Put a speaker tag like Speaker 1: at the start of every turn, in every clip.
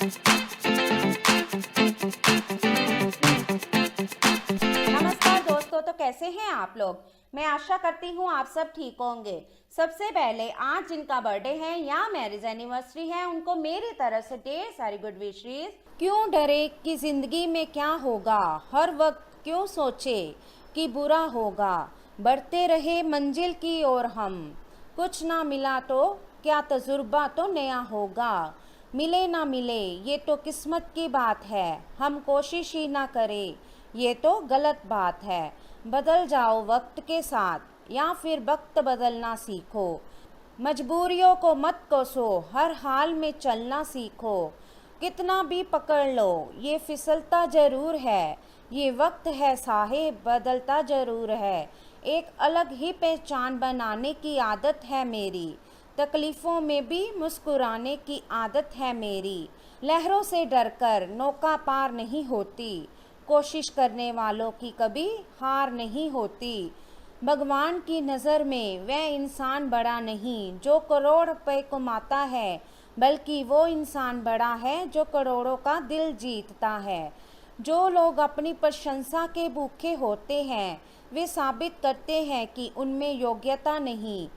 Speaker 1: नमस्कार दोस्तों, तो कैसे हैं आप लोग। मैं आशा करती हूँ आप सब ठीक होंगे। सबसे पहले आज जिनका बर्थडे है या मैरिज एनिवर्सरी है, उनको मेरी तरफ से ढेर सारी गुड विशेस। क्यों डरे कि जिंदगी में क्या होगा, हर वक्त क्यों सोचे कि बुरा होगा, बढ़ते रहे मंजिल की ओर हम। कुछ ना मिला तो क्या तजुर्बा तो नया होगा, मिले ना मिले ये तो किस्मत की बात है, हम कोशिश ही ना करें ये तो गलत बात है। बदल जाओ वक्त के साथ या फिर वक्त बदलना सीखो, मजबूरियों को मत कोसो, हर हाल में चलना सीखो। कितना भी पकड़ लो ये फिसलता जरूर है, ये वक्त है साहिब बदलता जरूर है। एक अलग ही पहचान बनाने की आदत है मेरी, तकलीफ़ों में भी मुस्कुराने की आदत है मेरी। लहरों से डरकर नौका पार नहीं होती, कोशिश करने वालों की कभी हार नहीं होती। भगवान की नज़र में वह इंसान बड़ा नहीं जो करोड़ रुपए कमाता है, बल्कि वो इंसान बड़ा है जो करोड़ों का दिल जीतता है। जो लोग अपनी प्रशंसा के भूखे होते हैं वे साबित करते हैं कि उनमें योग्यता नहीं।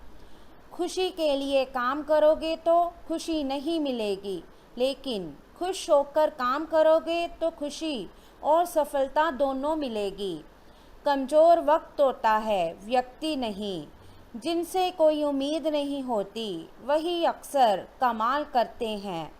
Speaker 1: खुशी के लिए काम करोगे तो खुशी नहीं मिलेगी, लेकिन खुश होकर काम करोगे तो खुशी और सफलता दोनों मिलेगी। कमज़ोर वक्त होता है, व्यक्ति नहीं। जिनसे कोई उम्मीद नहीं होती वही अक्सर कमाल करते हैं।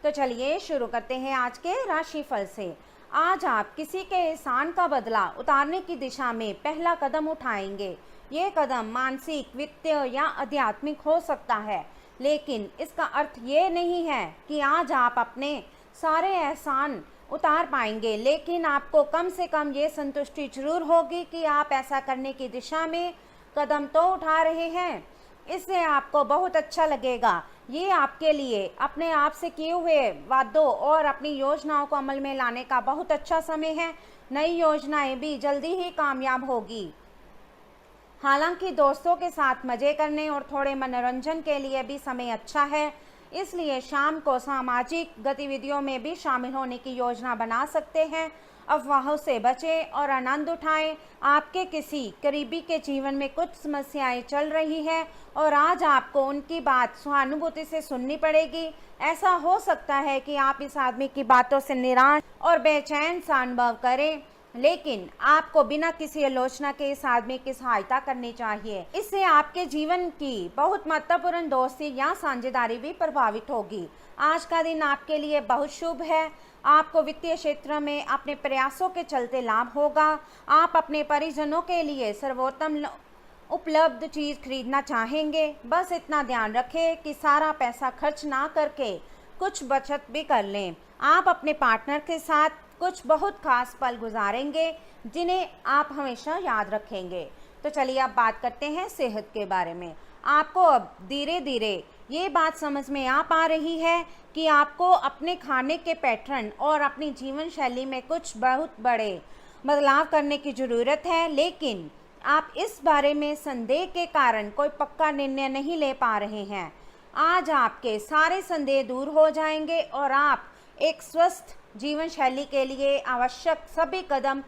Speaker 1: तो चलिए शुरू करते हैं आज के राशिफल से। आज आप किसी के एहसान का बदला उतारने की दिशा में पहला कदम उठाएंगे। ये कदम मानसिक, वित्तीय या आध्यात्मिक हो सकता है, लेकिन इसका अर्थ ये नहीं है कि आज आप अपने सारे एहसान उतार पाएंगे, लेकिन आपको कम से कम ये संतुष्टि जरूर होगी कि आप ऐसा करने की दिशा में कदम तो उठा रहे हैं। इससे आपको बहुत अच्छा लगेगा। ये आपके लिए अपने आप से किए हुए वादों और अपनी योजनाओं को अमल में लाने का बहुत अच्छा समय है। नई योजनाएं भी जल्दी ही कामयाब होगी। हालांकि दोस्तों के साथ मज़े करने और थोड़े मनोरंजन के लिए भी समय अच्छा है, इसलिए शाम को सामाजिक गतिविधियों में भी शामिल होने की योजना बना सकते हैं। अफवाहों से बचें और आनंद उठाएं। आपके किसी करीबी के जीवन में कुछ समस्याएं चल रही हैं और आज आपको उनकी बात सहानुभूति से सुननी पड़ेगी। ऐसा हो सकता है कि आप इस आदमी की बातों से निराश और बेचैन सा अनुभव करें, लेकिन आपको बिना किसी आलोचना के इस आदमी की सहायता करनी चाहिए। इससे आपके जीवन की बहुत महत्वपूर्ण दोस्ती या साझेदारी भी प्रभावित होगी। आज का दिन आपके लिए बहुत शुभ है। आपको वित्तीय क्षेत्र में अपने प्रयासों के चलते लाभ होगा। आप अपने परिजनों के लिए सर्वोत्तम उपलब्ध चीज़ खरीदना चाहेंगे। बस इतना ध्यान रखें कि सारा पैसा खर्च ना करके कुछ बचत भी कर लें। आप अपने पार्टनर के साथ कुछ बहुत खास पल गुजारेंगे जिन्हें आप हमेशा याद रखेंगे। तो चलिए अब बात करते हैं सेहत के बारे में। आपको अब धीरे धीरे ये बात समझ में आ पा रही है कि आपको अपने खाने के पैटर्न और अपनी जीवन शैली में कुछ बहुत बड़े बदलाव करने की ज़रूरत है, लेकिन आप इस बारे में संदेह के कारण कोई पक्का निर्णय नहीं ले पा रहे हैं। आज आपके सारे संदेह दूर हो जाएंगे और आप एक स्वस्थ जीवन शैली के लिए आवश्यक सभी कदम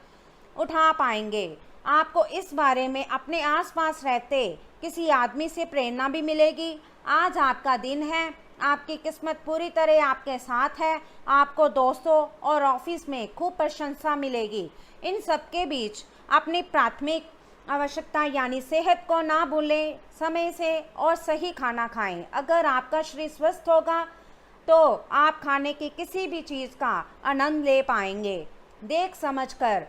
Speaker 1: उठा पाएंगे। आपको इस बारे में अपने आसपास रहते किसी आदमी से प्रेरणा भी मिलेगी। आज आपका दिन है, आपकी किस्मत पूरी तरह आपके साथ है। आपको दोस्तों और ऑफिस में खूब प्रशंसा मिलेगी। इन सब के बीच अपनी प्राथमिक आवश्यकता यानी सेहत को ना भूलें। समय से और सही खाना खाएं। अगर आपका शरीर स्वस्थ होगा तो आप खाने की किसी भी चीज़ का आनंद ले पाएंगे। देख समझकर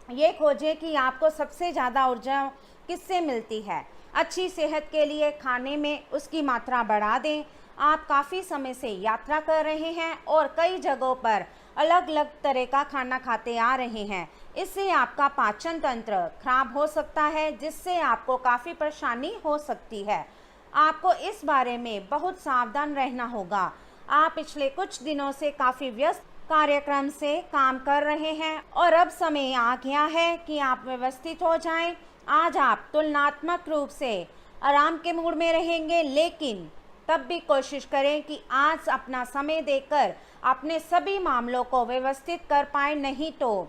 Speaker 1: ये खोजें कि आपको सबसे ज़्यादा ऊर्जा किससे मिलती है। अच्छी सेहत के लिए खाने में उसकी मात्रा बढ़ा दें। आप काफ़ी समय से यात्रा कर रहे हैं और कई जगहों पर अलग अलग तरह का खाना खाते आ रहे हैं। इससे आपका पाचन तंत्र खराब हो सकता है, जिससे आपको काफ़ी परेशानी हो सकती है। आपको इस बारे में बहुत सावधान रहना होगा। आप पिछले कुछ दिनों से काफ़ी व्यस्त कार्यक्रम से काम कर रहे हैं और अब समय आ गया है कि आप व्यवस्थित हो जाएं। आज आप तुलनात्मक रूप से आराम के मूड में रहेंगे, लेकिन तब भी कोशिश करें कि आज अपना समय देकर अपने सभी मामलों को व्यवस्थित कर पाए, नहीं तो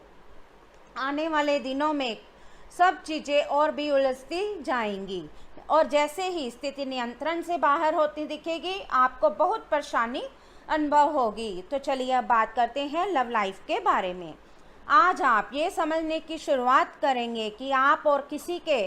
Speaker 1: आने वाले दिनों में सब चीज़ें और भी उलझती जाएंगी और जैसे ही स्थिति नियंत्रण से बाहर होती दिखेगी आपको बहुत परेशानी अनुभव होगी। तो चलिए अब बात करते हैं लव लाइफ के बारे में। आज आप ये समझने की शुरुआत करेंगे कि आप और किसी के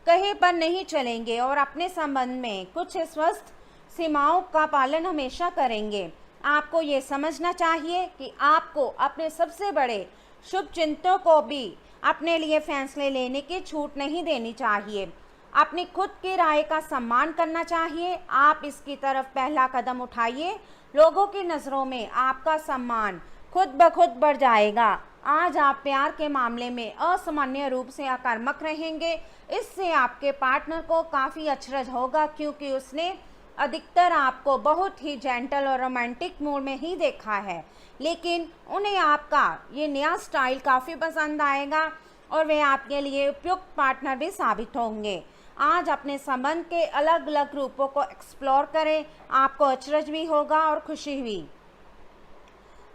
Speaker 1: कहे पर नहीं चलेंगे और अपने संबंध में कुछ स्वस्थ सीमाओं का पालन हमेशा करेंगे। आपको ये समझना चाहिए कि आपको अपने सबसे बड़े शुभ चिंतकों को भी अपने लिए फैसले लेने की छूट नहीं देनी चाहिए। अपनी खुद की राय का सम्मान करना चाहिए। आप इसकी तरफ पहला कदम उठाइए। लोगों की नज़रों में आपका सम्मान खुद ब खुद बढ़ जाएगा। आज आप प्यार के मामले में असामान्य रूप से आक्रामक रहेंगे। इससे आपके पार्टनर को काफ़ी अचरज होगा क्योंकि उसने अधिकतर आपको बहुत ही जेंटल और रोमांटिक मूड में ही देखा है, लेकिन उन्हें आपका ये नया स्टाइल काफ़ी पसंद आएगा और वे आपके लिए उपयुक्त पार्टनर भी साबित होंगे। आज अपने संबंध के अलग अलग रूपों को एक्सप्लोर करें। आपको अचरज भी होगा और खुशी भी।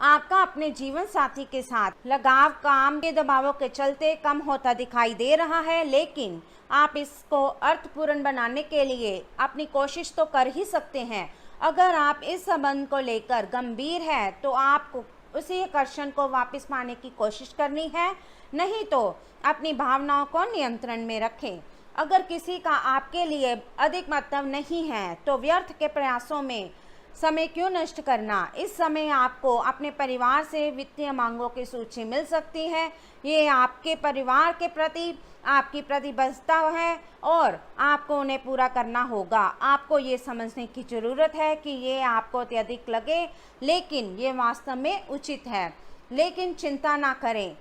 Speaker 1: आपका अपने जीवन साथी के साथ लगाव काम के दबावों के चलते कम होता दिखाई दे रहा है, लेकिन आप इसको अर्थपूर्ण बनाने के लिए अपनी कोशिश तो कर ही सकते हैं। अगर आप इस संबंध को लेकर गंभीर है तो आपको उसी आकर्षण को वापस पाने की कोशिश करनी है, नहीं तो अपनी भावनाओं को नियंत्रण में रखें। अगर किसी का आपके लिए अधिक महत्व नहीं है तो व्यर्थ के प्रयासों में समय क्यों नष्ट करना। इस समय आपको अपने परिवार से वित्तीय मांगों की सूची मिल सकती है। ये आपके परिवार के प्रति आपकी प्रतिबद्धता है और आपको उन्हें पूरा करना होगा। आपको ये समझने की ज़रूरत है कि ये आपको अत्यधिक लगे, लेकिन ये वास्तव में उचित है। लेकिन चिंता ना करें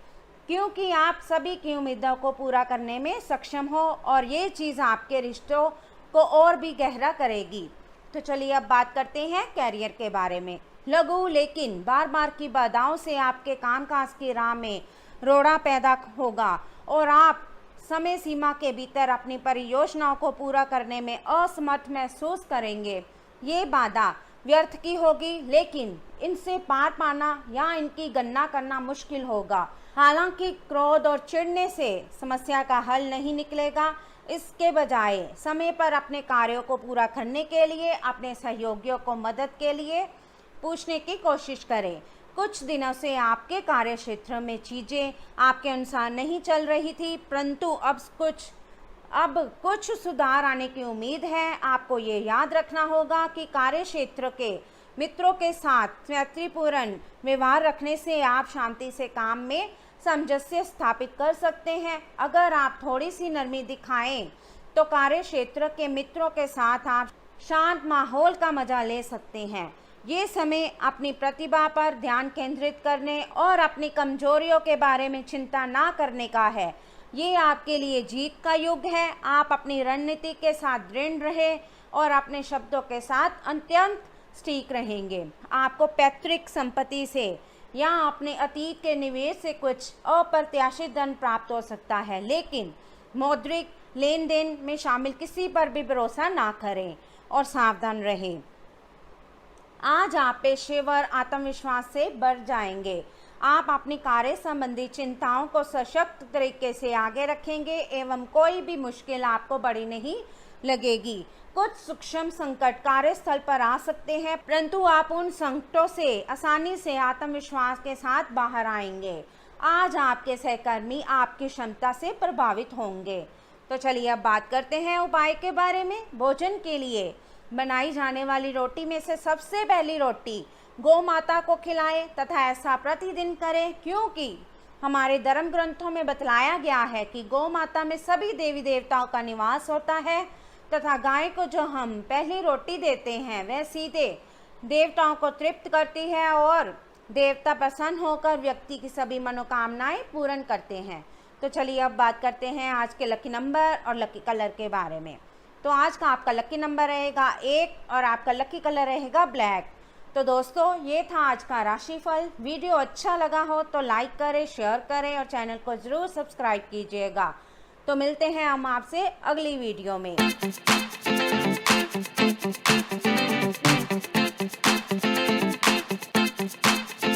Speaker 1: क्योंकि आप सभी की उम्मीदों को पूरा करने में सक्षम हो और ये चीज़ आपके रिश्तों को और भी गहरा करेगी। तो चलिए अब बात करते हैं कैरियर के बारे में। लघु लेकिन बार बार की बाधाओं से आपके कामकाज की राह में रोड़ा पैदा होगा और आप समय सीमा के भीतर अपनी परियोजनाओं को पूरा करने में असमर्थ महसूस करेंगे। ये बाधा व्यर्थ की होगी, लेकिन इनसे पार पाना या इनकी गणना करना मुश्किल होगा। हालांकि क्रोध और चिढ़ने से समस्या का हल नहीं निकलेगा। इसके बजाय समय पर अपने कार्यों को पूरा करने के लिए अपने सहयोगियों को मदद के लिए पूछने की कोशिश करें। कुछ दिनों से आपके कार्य क्षेत्र में चीज़ें आपके अनुसार नहीं चल रही थी, परंतु अब कुछ सुधार आने की उम्मीद है। आपको ये याद रखना होगा कि कार्य क्षेत्र के मित्रों के साथ मैत्रीपूर्ण व्यवहार रखने से आप शांति से काम में सामंजस्य स्थापित कर सकते हैं। अगर आप थोड़ी सी नरमी दिखाएं तो कार्य क्षेत्र के मित्रों के साथ आप शांत माहौल का मजा ले सकते हैं। ये समय अपनी प्रतिभा पर ध्यान केंद्रित करने और अपनी कमजोरियों के बारे में चिंता ना करने का है। ये आपके लिए जीत का युग है। आप अपनी रणनीति के साथ दृढ़ रहे और अपने शब्दों के साथ अत्यंत सटीक रहेंगे। आपको पैतृक संपत्ति से या अपने अतीत के निवेश से कुछ अप्रत्याशित धन प्राप्त हो सकता है, लेकिन मौद्रिक लेन देन में शामिल किसी पर भी भरोसा ना करें और सावधान रहें। आज आप पेशेवर आत्मविश्वास से बढ़ जाएंगे। आप अपनी कार्य संबंधी चिंताओं को सशक्त तरीके से आगे रखेंगे एवं कोई भी मुश्किल आपको बड़ी नहीं लगेगी। कुछ सूक्ष्म संकट कार्यस्थल पर आ सकते हैं, परंतु आप उन संकटों से आसानी से आत्मविश्वास के साथ बाहर आएंगे। आज आपके सहकर्मी आपकी क्षमता से प्रभावित होंगे। तो चलिए अब बात करते हैं उपाय के बारे में। भोजन के लिए बनाई जाने वाली रोटी में से सबसे पहली रोटी गौ माता को खिलाएं तथा ऐसा प्रतिदिन करें, क्योंकि हमारे धर्म ग्रंथों में बतलाया गया है कि गौ माता में सभी देवी देवताओं का निवास होता है तथा गाय को जो हम पहली रोटी देते हैं वह सीधे देवताओं को तृप्त करती है और देवता प्रसन्न होकर व्यक्ति की सभी मनोकामनाएं पूर्ण करते हैं। तो चलिए अब बात करते हैं आज के लकी नंबर और लकी कलर के बारे में। तो आज का आपका लकी नंबर रहेगा 1 और आपका लकी कलर रहेगा ब्लैक। तो दोस्तों ये था आज का राशिफल। वीडियो अच्छा लगा हो तो लाइक करें, शेयर करें और चैनल को ज़रूर सब्सक्राइब कीजिएगा। तो मिलते हैं हम आपसे अगली वीडियो में।